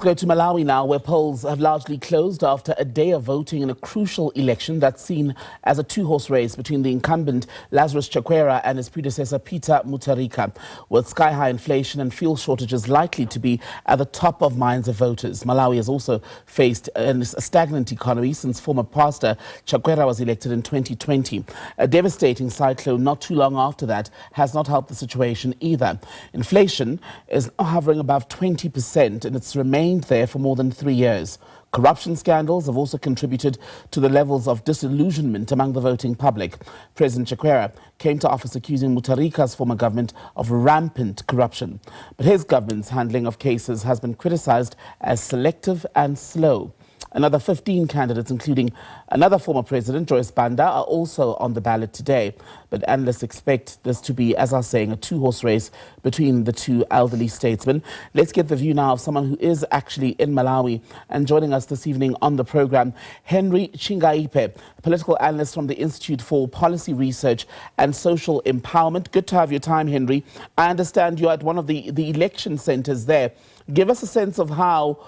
Go to Malawi now, where polls have largely closed after a day of voting in a crucial election that's seen as a two-horse race between the incumbent Lazarus Chakwera and his predecessor Peter Mutharika. With sky-high inflation and fuel shortages likely to be at the top of minds of voters, Malawi has also faced a stagnant economy since former pastor Chakwera was elected in 2020. A devastating cyclone not too long after that has not helped the situation either. Inflation is now hovering above 20% and it's remained there for more than 3 years. Corruption scandals have also contributed to the levels of disillusionment among the voting public. President Chakwera came to office accusing Mutharika's former government of rampant corruption. But his government's handling of cases has been criticized as selective and slow. Another 15 candidates, including another former president, Joyce Banda, are also on the ballot today. But analysts expect this to be, as I was saying, a two-horse race between the two elderly statesmen. Let's get the view now of someone who is actually in Malawi and joining us this evening on the program, Henry Chingaipe, political analyst from the Institute for Policy Research and Social Empowerment. Good to have your time, Henry. I understand you're at one of the election centers there. Give us a sense of how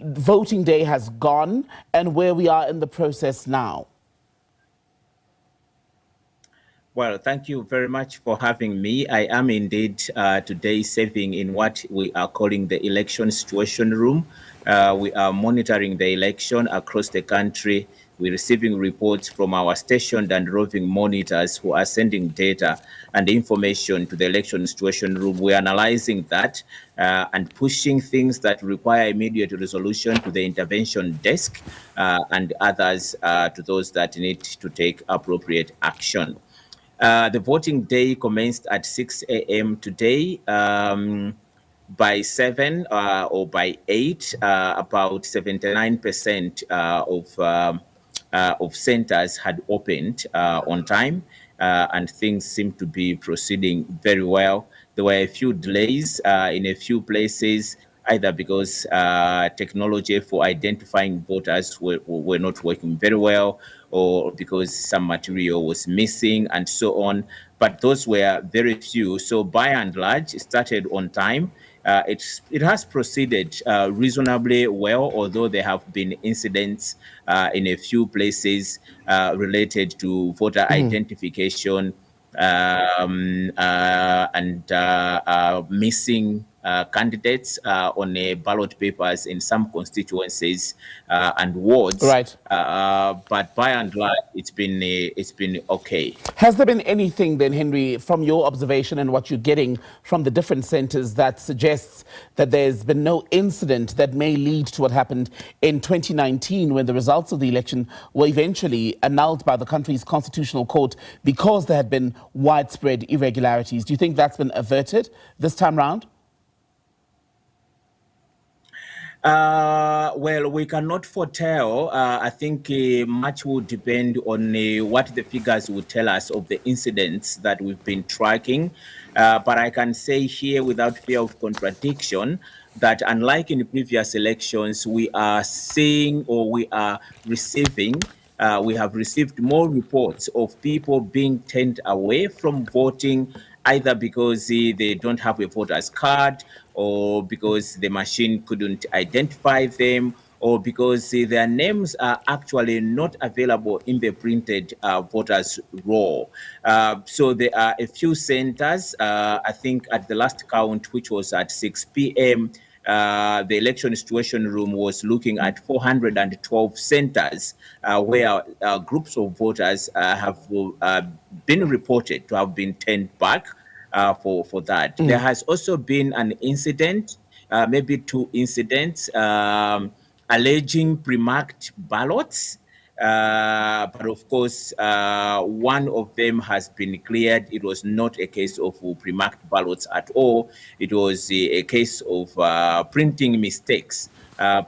voting day has gone and where we are in the process now. Well, thank you very much for having me. I am indeed today serving in what we are calling the election situation room. We are monitoring the election across the country. We're receiving reports from our stationed and roving monitors who are sending data and information to the election situation room. We're analyzing that and pushing things that require immediate resolution to the intervention desk and others to those that need to take appropriate action. The voting day commenced at 6 a.m. today. By 7 or by 8, about 79% of centers had opened on time, and things seem to be proceeding very well. There were a few delays in a few places, either because technology for identifying voters were not working very well, or because some material was missing and so on. But those were very few. So by and large, it started on time. It has proceeded reasonably well, although there have been incidents in a few places related to voter identification and missing candidates on ballot papers in some constituencies and wards. Right. But by and large, it's been okay. Has there been anything then, Henry, from your observation and what you're getting from the different centers that suggests that there's been no incident that may lead to what happened in 2019 when the results of the election were eventually annulled by the country's constitutional court because there had been widespread irregularities? Do you think that's been averted this time round? Well, we cannot foretell. I think much will depend on what the figures will tell us of the incidents that we've been tracking. But I can say here without fear of contradiction that unlike in the previous elections, we are seeing or we are receiving we have received more reports of people being turned away from voting, either because they don't have a voter's card, or because the machine couldn't identify them, or because their names are actually not available in the printed voters roll. So there are a few centers, I think at the last count, which was at 6 p.m., the election situation room was looking at 412 centers where groups of voters have been reported to have been turned back for that. There has also been an incident, maybe two incidents, alleging pre-marked ballots. But of course, one of them has been cleared. It was not a case of pre-marked ballots at all. It was a case of printing mistakes,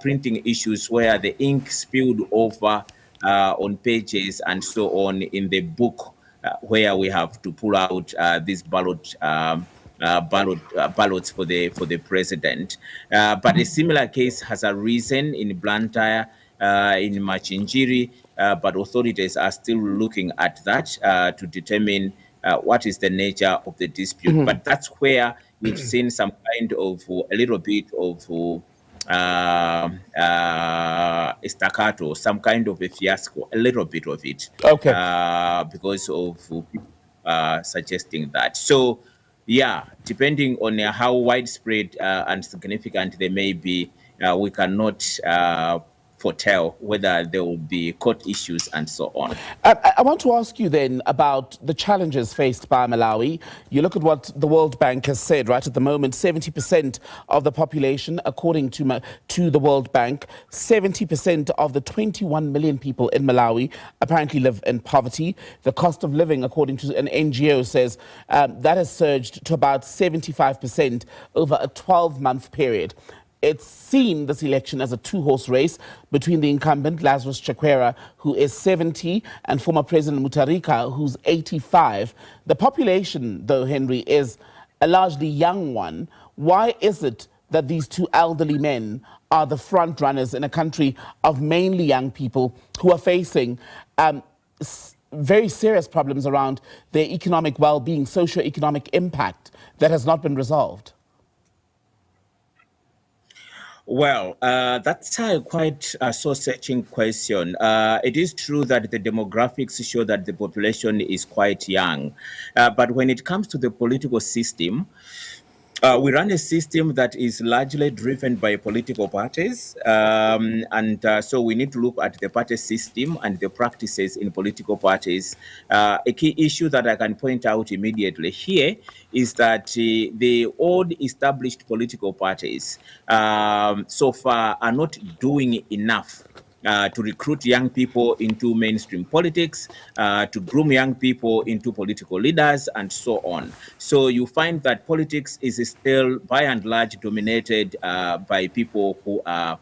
printing issues where the ink spilled over on pages and so on in the book where we have to pull out these ballots for the president. But a similar case has arisen in Blantyre, in Machinjiri, but authorities are still looking at that to determine what is the nature of the dispute. But that's where we've seen some kind of a little bit of staccato, some kind of a fiasco, a little bit of it, Okay. because of suggesting that. So, yeah, depending on how widespread and significant they may be, we cannot foretell whether there will be court issues and so on. I want to ask you then about the challenges faced by Malawi. You look at what the World Bank has said, right? At the moment, 70% of the population, according to the World Bank, 70% of the 21 million people in Malawi apparently live in poverty. The cost of living, according to an NGO, says that has surged to about 75% over a 12-month period. It's seen this election as a two-horse race between the incumbent, Lazarus Chakwera, who is 70, and former President Mutharika, who's 85. The population, though, Henry, is a largely young one. Why is it that these two elderly men are the front runners in a country of mainly young people who are facing very serious problems around their economic well-being, socio-economic impact that has not been resolved? Well, that's a quite soul-searching question. It is true that the demographics show that the population is quite young. But when it comes to the political system, we run a system that is largely driven by political parties. So we need to look at the party system and the practices in political parties. A key issue that I can point out immediately here is that the old established political parties so far are not doing enough to recruit young people into mainstream politics, to groom young people into political leaders, and so on. So you find that politics is still, by and large, dominated by people who are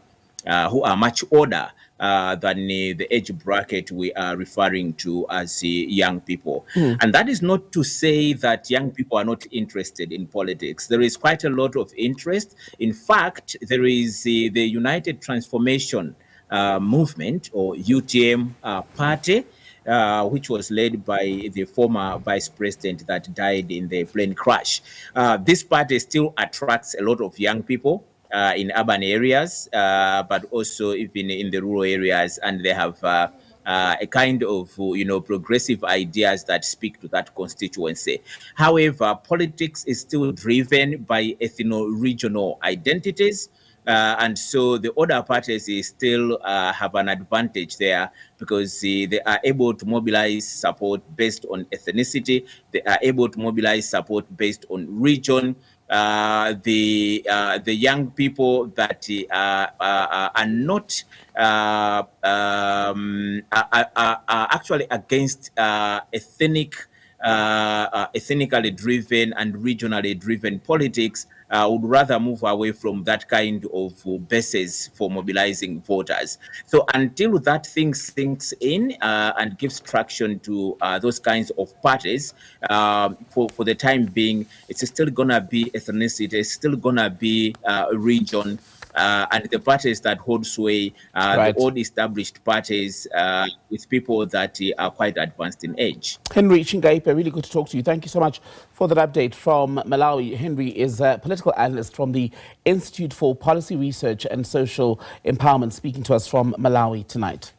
much older than the age bracket we are referring to as young people. And that is not to say that young people are not interested in politics. There is quite a lot of interest. In fact, there is the United Transformation movement, or UTM party, which was led by the former vice president that died in the plane crash. This party still attracts a lot of young people in urban areas, but also even in the rural areas, and they have a kind of progressive ideas that speak to that constituency. However, politics is still driven by ethno-regional identities. And so the other parties still have an advantage there because they are able to mobilize support based on ethnicity. They are able to mobilize support based on region. The young people that are not are actually against ethnically driven and regionally driven politics would rather move away from that kind of basis for mobilizing voters. So until that thing sinks in and gives traction to those kinds of parties, for the time being, it's still going to be ethnicity, it's still going to be region, and the parties that hold sway, the old established parties with people that are quite advanced in age. Henry Chingaipe, really good to talk to you. Thank you so much for that update from Malawi. Henry is a political analyst from the Institute for Policy Research and Social Empowerment, speaking to us from Malawi tonight.